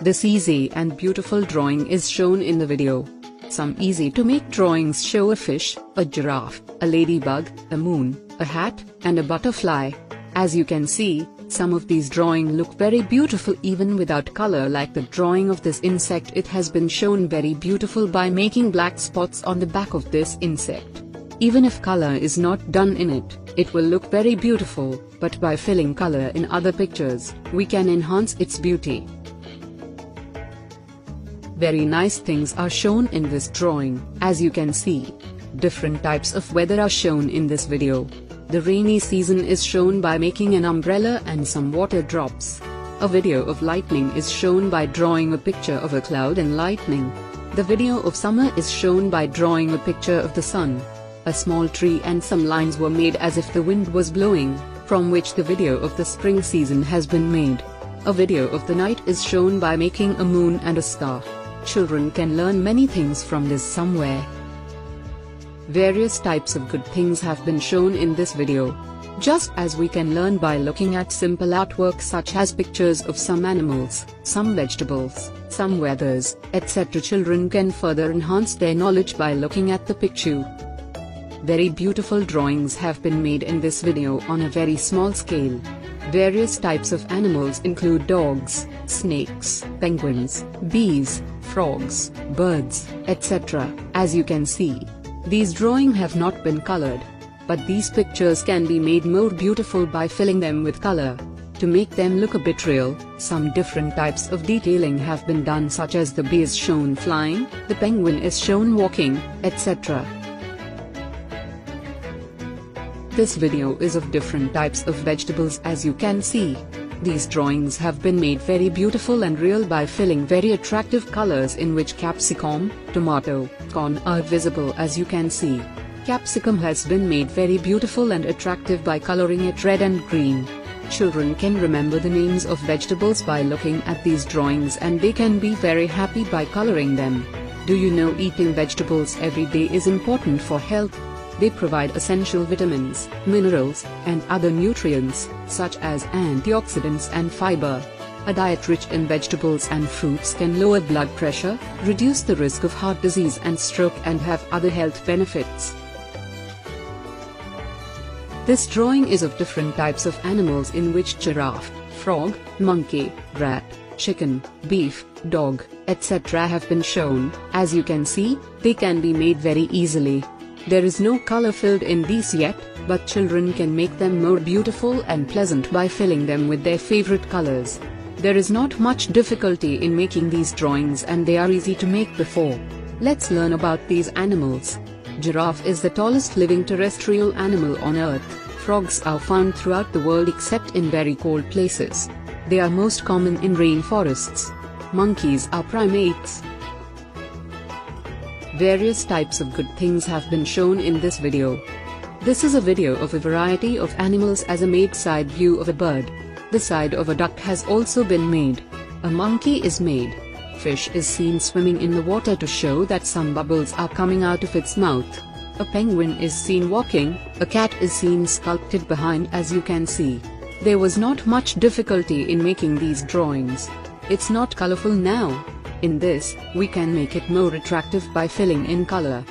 This easy and beautiful drawing is shown in the video. Some easy to make drawings show a fish, a giraffe, a ladybug, a moon, a hat, and a butterfly. As you can see, some of these drawings look very beautiful even without color, like the drawing of this insect. It has been shown very beautiful by making black spots on the back of this insect. Even if color is not done in it, it will look very beautiful, but by filling color in other pictures, we can enhance its beauty. Very nice things are shown in this drawing. As you can see, different types of weather are shown in this video. The rainy season is shown by making an umbrella and some water drops. A video of lightning is shown by drawing a picture of a cloud and lightning. The video of summer is shown by drawing a picture of the sun. A small tree and some lines were made as if the wind was blowing, from which the video of the spring season has been made. A video of the night is shown by making a moon and a star. Children can learn many things from this somewhere. Various types of good things have been shown in this video. Just as we can learn by looking at simple artwork such as pictures of some animals, some vegetables, some weathers, etc. Children can further enhance their knowledge by looking at the picture. Very beautiful drawings have been made in this video on a very small scale. Various types of animals include dogs, snakes, penguins, bees, frogs, birds, etc. As you can see, these drawings have not been colored, but these pictures can be made more beautiful by filling them with color. To make them look a bit real, some different types of detailing have been done, such as the bee is shown flying, the penguin is shown walking, etc. This video is of different types of vegetables. As you can see, these drawings have been made very beautiful and real by filling very attractive colors in which capsicum, tomato, corn are visible. As you can see, capsicum has been made very beautiful and attractive by coloring it red and green. Children can remember the names of vegetables by looking at these drawings, and they can be very happy by coloring them. Do you know eating vegetables every day is important for health? They provide essential vitamins, minerals, and other nutrients, such as antioxidants and fiber. A diet rich in vegetables and fruits can lower blood pressure, reduce the risk of heart disease and stroke, and have other health benefits. This drawing is of different types of animals, in which giraffe, frog, monkey, rat, chicken, beef, dog, etc. have been shown. As you can see, they can be made very easily. There is no color filled in these yet, but children can make them more beautiful and pleasant by filling them with their favorite colors. There is not much difficulty in making these drawings, and they are easy to make before. Let's learn about these animals. Giraffe is the tallest living terrestrial animal on Earth. Frogs are found throughout the world except in very cold places. They are most common in rainforests. Monkeys are primates. Various types of good things have been shown in this video. This is a video of a variety of animals as a made side view of a bird. The side of a duck has also been made. A monkey is made. Fish is seen swimming in the water to show that some bubbles are coming out of its mouth. A penguin is seen walking. A cat is seen sculpted behind. As you can see, there was not much difficulty in making these drawings. It's not colorful now. In this, we can make it more attractive by filling in color.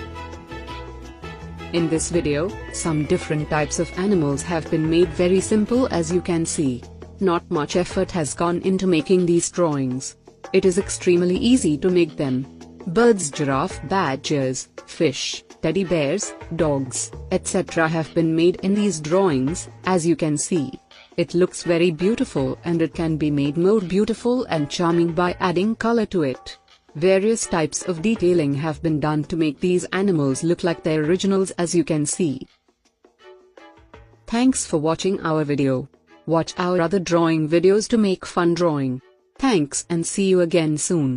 In this video, some different types of animals have been made very simple. As you can see, not much effort has gone into making these drawings. It is extremely easy to make them. Birds, giraffe, badgers, fish, teddy bears, dogs, etc. have been made in these drawings. As you can see, it looks very beautiful, and it can be made more beautiful and charming by adding color to it. Various types of detailing have been done to make these animals look like their originals, as you can see. Thanks for watching our video. Watch our other drawing videos to make fun drawing. Thanks, and see you again soon.